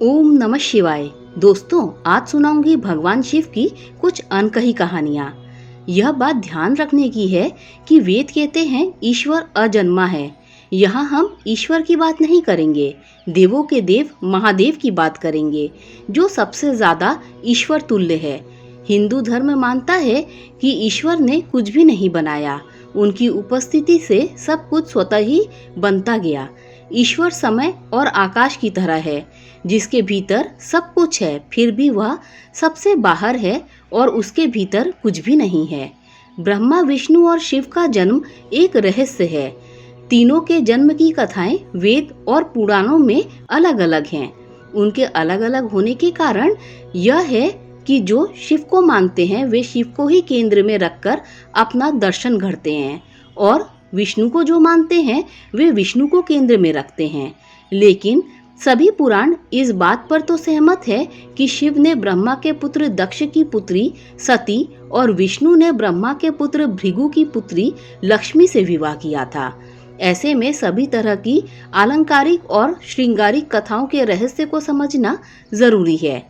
ओम नमः शिवाय। दोस्तों, आज सुनाऊंगी भगवान शिव की कुछ अनकही कहानियाँ। यह बात ध्यान रखने की है कि वेद कहते हैं ईश्वर अजन्मा है। यहाँ हम ईश्वर की बात नहीं करेंगे, देवों के देव महादेव की बात करेंगे, जो सबसे ज्यादा ईश्वर तुल्य है। हिंदू धर्म मानता है कि ईश्वर ने कुछ भी नहीं बनाया, उनकी उपस्थिति से सब कुछ स्वतः ही बनता गया। ईश्वर समय और आकाश की तरह है, जिसके भीतर सब कुछ है, फिर भी वह सबसे बाहर है और उसके भीतर कुछ भी नहीं है। ब्रह्मा, विष्णु और शिव का जन्म एक रहस्य है। तीनों के जन्म की कथाएं वेद और पुराणों में अलग अलग हैं। उनके अलग अलग होने के कारण यह है कि जो शिव को मानते हैं वे शिव को ही केंद्र में रखकर अपना दर्शन करते हैं, और विष्णु को जो मानते हैं वे विष्णु को केंद्र में रखते हैं। लेकिन सभी पुराण इस बात पर तो सहमत है कि शिव ने ब्रह्मा के पुत्र दक्ष की पुत्री सती और विष्णु ने ब्रह्मा के पुत्र भृगु की पुत्री लक्ष्मी से विवाह किया था। ऐसे में सभी तरह की अलंकारिक और श्रृंगारिक कथाओं के रहस्य को समझना जरूरी है।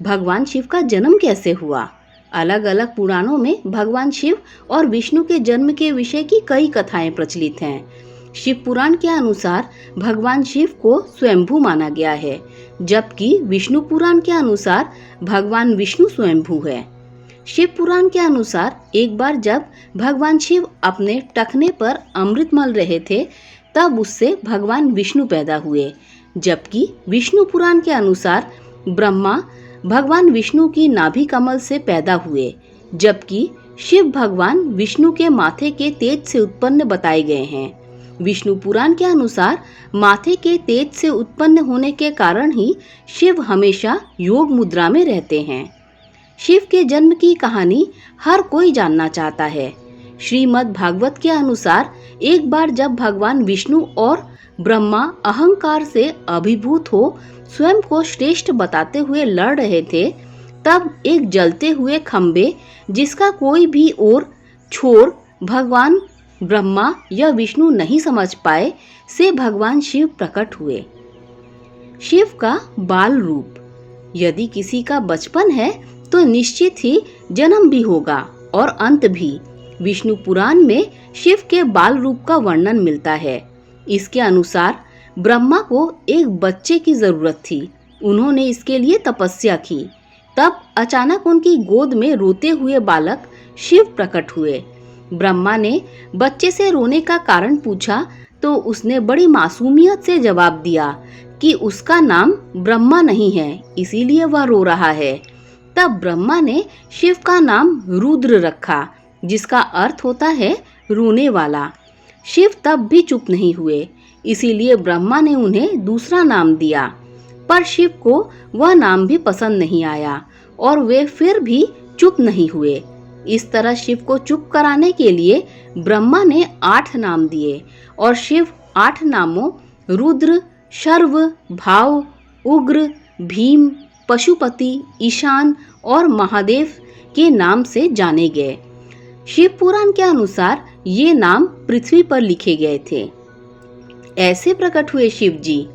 भगवान शिव का जन्म कैसे हुआ? अलग अलग पुराणों में भगवान शिव और विष्णु के जन्म के विषय की कई कथाएं प्रचलित हैं। शिव पुराण के अनुसार भगवान शिव को स्वयंभू माना गया है, जबकि विष्णु पुराण के अनुसार भगवान विष्णु स्वयंभू है। शिव पुराण के अनुसार एक बार जब भगवान शिव अपने टखने पर अमृत मल रहे थे, तब उससे भगवान विष्णु पैदा हुए। जबकि विष्णु पुराण के अनुसार ब्रह्मा भगवान विष्णु की नाभि कमल से पैदा हुए, जबकि शिव भगवान विष्णु के माथे के तेज से उत्पन्न बताए गए हैं। विष्णु पुराण के अनुसार माथे के तेज से उत्पन्न होने के कारण ही शिव हमेशा योग मुद्रा में रहते हैं। शिव के जन्म की कहानी हर कोई जानना चाहता है। श्रीमद् भागवत के अनुसार एक बार जब भगवान विष्णु और ब्रह्मा अहंकार से अभिभूत हो स्वयं को श्रेष्ठ बताते हुए लड़ रहे थे, तब एक जलते हुए खंबे जिसका कोई भी और छोर भगवान ब्रह्मा या विष्णु नहीं समझ पाए से भगवान शिव प्रकट हुए। शिव का बाल रूप। यदि किसी का बचपन है तो निश्चित ही जन्म भी होगा और अंत भी। विष्णु पुराण में शिव के बाल रूप का वर्णन मिलता है। इसके अनुसार ब्रह्मा को एक बच्चे की जरूरत थी। उन्होंने इसके लिए तपस्या की। तब अचानक उनकी गोद में रोते हुए बालक शिव प्रकट हुए। ब्रह्मा ने बच्चे से रोने का कारण पूछा तो उसने बड़ी मासूमियत से जवाब दिया कि उसका नाम ब्रह्मा नहीं है, इसीलिए वह रो रहा है। तब ब्रह्मा ने शिव का नाम रुद्र रखा, जिसका अर्थ होता है रोने वाला। शिव तब भी चुप नहीं हुए, इसीलिए ब्रह्मा ने उन्हें दूसरा नाम दिया, पर शिव को वह नाम भी पसंद नहीं आया और वे फिर भी चुप नहीं हुए। इस तरह शिव को चुप कराने के लिए ब्रह्मा ने 8 नाम दिए और शिव 8 नामों रुद्र, शर्व, भाव, उग्र, भीम, पशुपति, ईशान और महादेव के नाम से जाने गए। शिव पुराण के अनुसार ये नाम पृथ्वी पर लिखे गए थे। ऐसे प्रकट हुए शिव जी।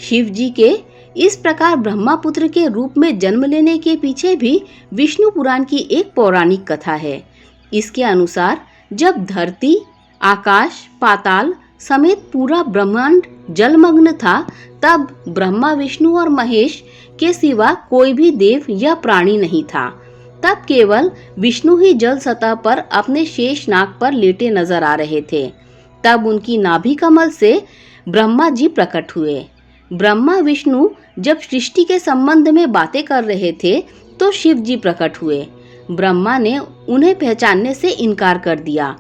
शिव जी के इस प्रकार ब्रह्मापुत्र के रूप में जन्म लेने के पीछे भी विष्णु पुराण की एक पौराणिक कथा है। इसके अनुसार जब धरती, आकाश, पाताल समेत पूरा ब्रह्मांड जलमग्न था, तब ब्रह्मा, विष्णु और महेश के सिवा कोई भी देव या प्राणी नहीं था। तब केवल विष्णु ही जल सतह पर अपने शेष नाग पर लेटे नजर आ रहे थे। तब उनकी नाभि कमल से ब्रह्मा जी प्रकट हुए। ब्रह्मा विष्णु जब सृष्टि के संबंध में बातें कर रहे थे तो शिव जी प्रकट हुए। ब्रह्मा ने उन्हें पहचानने से इनकार कर दिया।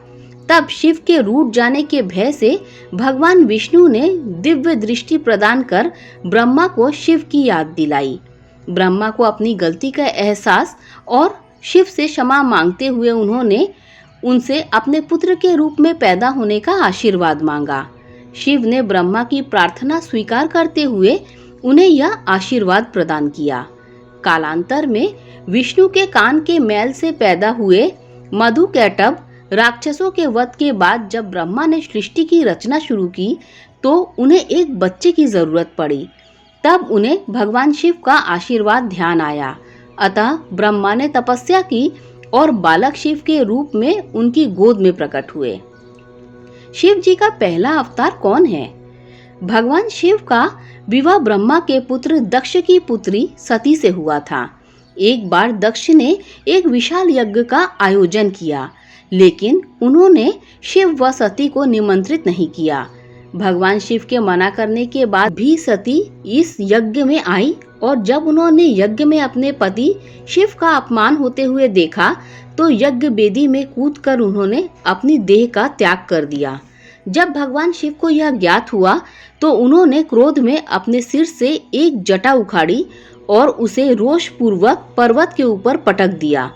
तब शिव के रूठ जाने के भय से भगवान विष्णु ने दिव्य दृष्टि प्रदान कर ब्रह्मा को शिव की याद दिलाई। ब्रह्मा को अपनी गलती का एहसास और शिव से क्षमा मांगते हुए उन्होंने उनसे अपने पुत्र के रूप में पैदा होने का आशीर्वाद मांगा। शिव ने ब्रह्मा की प्रार्थना स्वीकार करते हुए उन्हें यह आशीर्वाद प्रदान किया। कालांतर में विष्णु के कान के मैल से पैदा हुए मधुकैटभ राक्षसों के वध के बाद जब ब्रह्मा ने सृष्टि की रचना शुरू की तो उन्हें एक बच्चे की जरूरत पड़ी। तब उन्हें भगवान शिव का आशीर्वाद ध्यान आया। अतः ब्रह्मा ने तपस्या की और बालक शिव के रूप में उनकी गोद में प्रकट हुए। शिव जी का पहला अवतार कौन है? भगवान शिव का विवाह ब्रह्मा के पुत्र दक्ष की पुत्री सती से हुआ था। एक बार दक्ष ने एक विशाल यज्ञ का आयोजन किया, लेकिन उन्होंने शिव व सती को निमंत्रित नहीं किया। भगवान शिव के मना करने के बाद भी सती इस यज्ञ में आई और जब उन्होंने यज्ञ में अपने पति शिव का अपमान होते हुए देखा तो यज्ञ वेदी में कूदकर उन्होंने अपनी देह का त्याग कर दिया। जब भगवान शिव को यह ज्ञात हुआ तो उन्होंने क्रोध में अपने सिर से एक जटा उखाड़ी और उसे रोष पूर्वक पर्वत के ऊपर पटक दिया।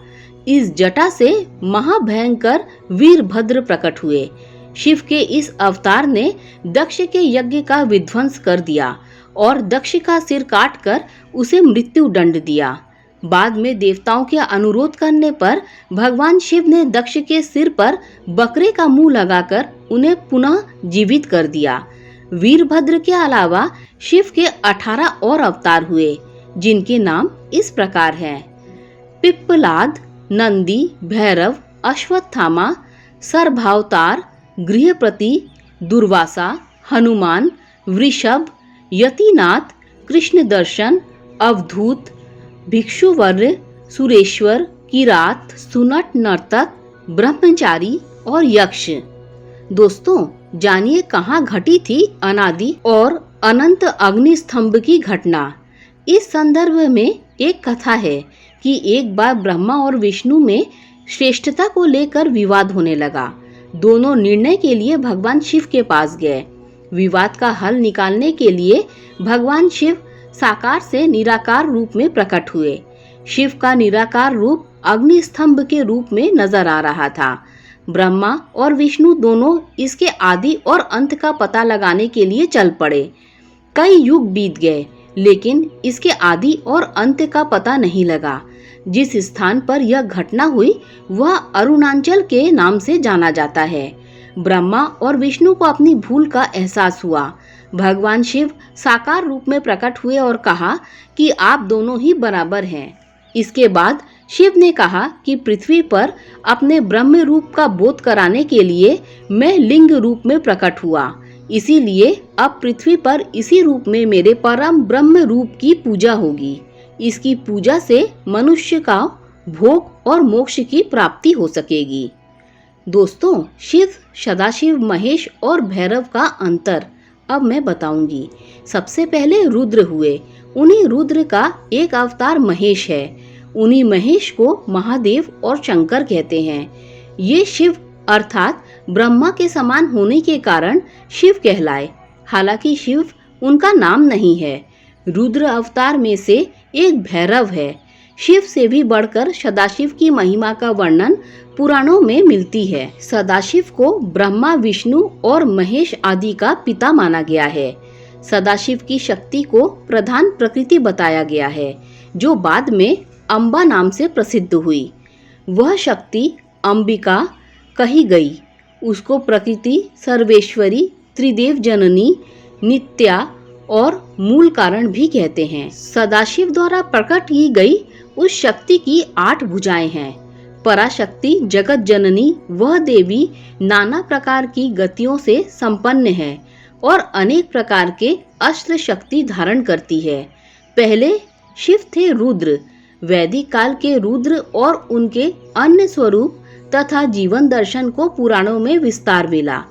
इस जटा से महाभयंकर वीरभद्र प्रकट हुए। शिव के इस अवतार ने दक्ष के यज्ञ का विध्वंस कर दिया और दक्ष का सिर काटकर उसे मृत्यु दंड दिया। बाद में देवताओं के अनुरोध करने पर भगवान शिव ने दक्ष के सिर पर बकरे का मुंह लगाकर उन्हें पुनः जीवित कर दिया। वीरभद्र के अलावा शिव के 18 और अवतार हुए, जिनके नाम इस प्रकार हैं: पिप्पलाद, नंदी, भैरव, अश्वत्थामा, सर्भावतार, गृहपति, दुर्वासा, हनुमान, वृषभ, यतिनाथ, कृष्ण दर्शन, अवधूत, भिक्षुवर्य, सुरेश्वर, किरात, सुनट, नर्तक, ब्रह्मचारी और यक्ष। दोस्तों, जानिए कहाँ घटी थी अनादि और अनंत अग्नि स्तंभ की घटना। इस संदर्भ में एक कथा है कि एक बार ब्रह्मा और विष्णु में श्रेष्ठता को लेकर विवाद होने लगा। दोनों निर्णय के लिए भगवान शिव के पास गए। विवाद का हल निकालने के लिए भगवान शिव साकार से निराकार रूप में प्रकट हुए। शिव का निराकार रूप अग्नि स्तंभ के रूप में नजर आ रहा था। ब्रह्मा और विष्णु दोनों इसके आदि और अंत का पता लगाने के लिए चल पड़े। कई युग बीत गए, लेकिन इसके आदि और अंत का पता नहीं लगा। जिस स्थान पर यह घटना हुई वह अरुणाचल के नाम से जाना जाता है। ब्रह्मा और विष्णु को अपनी भूल का एहसास हुआ। भगवान शिव साकार रूप में प्रकट हुए और कहा कि आप दोनों ही बराबर हैं। इसके बाद शिव ने कहा कि पृथ्वी पर अपने ब्रह्म रूप का बोध कराने के लिए मैं लिंग रूप में प्रकट हुआ। इसीलिए अब पृथ्वी पर इसी रूप में मेरे परम ब्रह्म रूप की पूजा होगी। इसकी पूजा से मनुष्य का भोग और मोक्ष की प्राप्ति हो सकेगी। दोस्तों, शिव, सदाशिव, महेश और भैरव का अंतर अब मैं बताऊंगी। सबसे पहले रुद्र हुए। उन्हीं रुद्र का एक अवतार महेश है। उन्हीं महेश को महादेव और शंकर कहते हैं। ये शिव अर्थात ब्रह्मा के समान होने के कारण शिव कहलाए। हालांकि शिव उनका नाम नहीं है। रुद्र अवतार में से एक भैरव है। शिव से भी बढ़कर सदाशिव की महिमा का वर्णन पुराणों में मिलती है। सदाशिव को ब्रह्मा, विष्णु और महेश आदि का पिता माना गया है। सदाशिव की शक्ति को प्रधान प्रकृति बताया गया है, जो बाद में अम्बा नाम से प्रसिद्ध हुई। वह शक्ति अंबिका कही गई। उसको प्रकृति, सर्वेश्वरी, त्रिदेव जननी, नित्या और मूल कारण भी कहते हैं। सदाशिव द्वारा प्रकट की गई उस शक्ति की 8 भुजाएं हैं। पराशक्ति, जगत जननी, वह देवी नाना प्रकार की गतियों से संपन्न है और अनेक प्रकार के अस्त्र शक्ति धारण करती है। पहले शिव थे रुद्र। वैदिक काल के रुद्र और उनके अन्य स्वरूप तथा जीवन दर्शन को पुराणों में विस्तार मिला।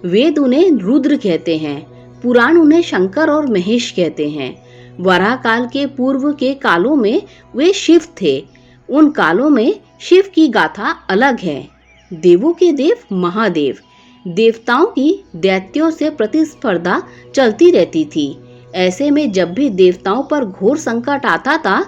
वेद उन्हें रुद्र कहते हैं, पुराण उन्हें शंकर और महेश कहते हैं। वराह काल के पूर्व के कालों में वे शिव थे। उन कालों में शिव की गाथा अलग है। देवों के देव महादेव। देवताओं की दैत्यों से प्रतिस्पर्धा चलती रहती थी। ऐसे में जब भी देवताओं पर घोर संकट आता था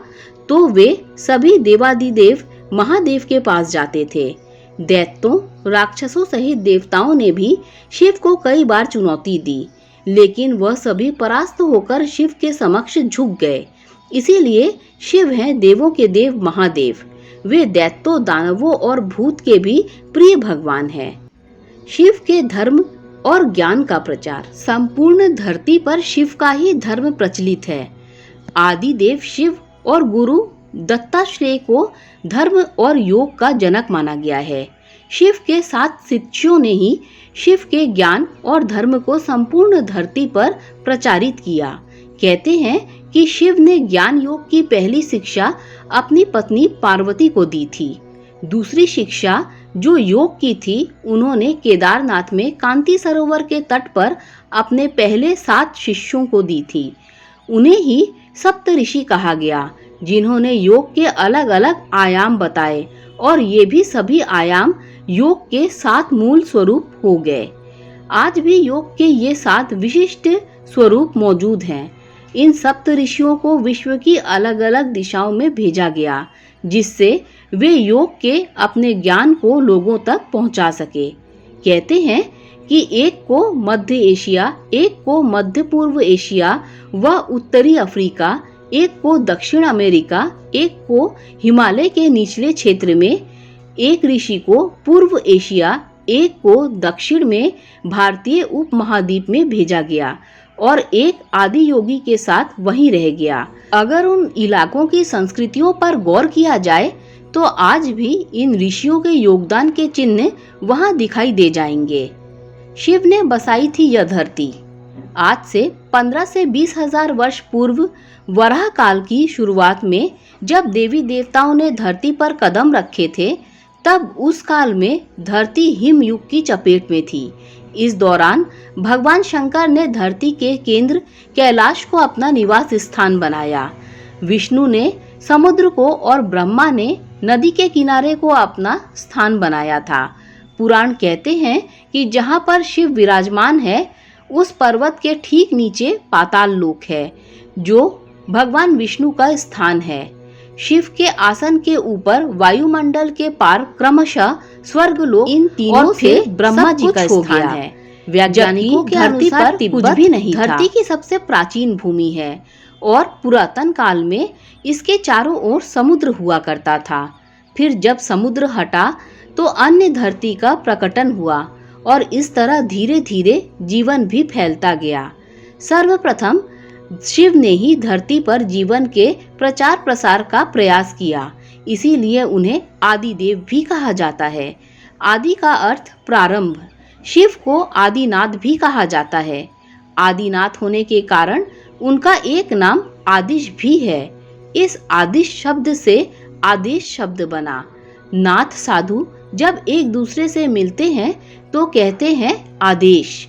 तो वे सभी देवादिदेव महादेव के पास जाते थे। दैत्यों, राक्षसों सहित देवताओं ने भी शिव को कई बार चुनौती दी, लेकिन वह सभी परास्त होकर शिव के समक्ष झुक गए। इसीलिए शिव हैं देवों के देव महादेव। वे दैत्यों, दानवों और भूत के भी प्रिय भगवान हैं। शिव के धर्म और ज्ञान का प्रचार। संपूर्ण धरती पर शिव का ही धर्म प्रचलित है। आदिदेव शिव और गुरु दत्तात्रेय को धर्म और योग का जनक माना गया है। शिव के 7 शिष्यों ने ही शिव के ज्ञान और धर्म को संपूर्ण धरती पर प्रचारित किया। कहते हैं कि शिव ने ज्ञान योग की पहली शिक्षा अपनी पत्नी पार्वती को दी थी। दूसरी शिक्षा जो योग की थी उन्होंने केदारनाथ में कांति सरोवर के तट पर अपने पहले 7 शिष्यों को दी थी। उन्हें ही सप्तऋषि कहा गया, जिन्होंने योग के अलग अलग आयाम बताए और ये भी सभी आयाम योग के 7 मूल स्वरूप हो गए। आज भी योग के ये 7 विशिष्ट स्वरूप मौजूद हैं। इन सप्त ऋषियों को विश्व की अलग अलग दिशाओं में भेजा गया, जिससे वे योग के अपने ज्ञान को लोगों तक पहुंचा सके। कहते हैं कि एक को मध्य एशिया, एक को मध्य पूर्व एशिया व उत्तरी अफ्रीका, एक को दक्षिण अमेरिका, एक को हिमालय के निचले क्षेत्र में, एक ऋषि को पूर्व एशिया, एक को दक्षिण में भारतीय उपमहाद्वीप में भेजा गया और एक आदि योगी के साथ वहीं रह गया। अगर उन इलाकों की संस्कृतियों पर गौर किया जाए तो आज भी इन ऋषियों के योगदान के चिन्ह वहां दिखाई दे जाएंगे। शिव ने बसाई थी यह धरती। आज से 15 से 20 हजार वर्ष पूर्व वराह काल की शुरुआत में जब देवी देवताओं ने धरती पर कदम रखे थे, तब उस काल में धरती हिम युग की चपेट में थी। इस दौरान भगवान शंकर ने धरती के केंद्र कैलाश को अपना निवास स्थान बनाया। विष्णु ने समुद्र को और ब्रह्मा ने नदी के किनारे को अपना स्थान बनाया था। पुराण कहते हैं कि जहाँ पर शिव विराजमान है, उस पर्वत के ठीक नीचे पाताल लोक है, जो भगवान विष्णु का स्थान है। शिव के आसन के ऊपर वायुमंडल के पार क्रमशः स्वर्गलोक, इन तीनों से ब्रह्मा जी का स्थान है। वैज्ञानिकों के अनुसार कुछ भी नहीं था। धरती की सबसे प्राचीन भूमि है और पुरातन काल में इसके चारों ओर समुद्र हुआ करता था। फिर जब समुद्र हटा तो अन्य धरती का प्रकटन हुआ और इस तरह धीरे धीरे जीवन भी फैलता गया। सर्वप्रथम शिव ने ही धरती पर जीवन के प्रचार प्रसार का प्रयास किया, इसीलिए उन्हें आदिदेव भी कहा जाता है। आदि का अर्थ प्रारंभ। शिव को आदिनाथ भी कहा जाता है। आदिनाथ होने के कारण उनका एक नाम आदिश भी है। इस आदिश शब्द से आदेश शब्द बना। नाथ साधु जब एक दूसरे से मिलते हैं तो कहते हैं आदेश।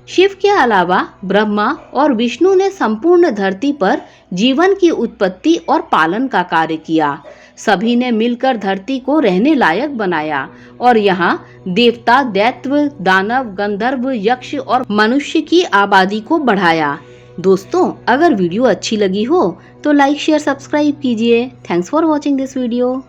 शिव के अलावा ब्रह्मा और विष्णु ने संपूर्ण धरती पर जीवन की उत्पत्ति और पालन का कार्य किया। सभी ने मिलकर धरती को रहने लायक बनाया और यहाँ देवता, दैत्य, दानव, गंधर्व, यक्ष और मनुष्य की आबादी को बढ़ाया। दोस्तों, अगर वीडियो अच्छी लगी हो तो लाइक, शेयर, सब्सक्राइब कीजिए। Thanks for watching this video.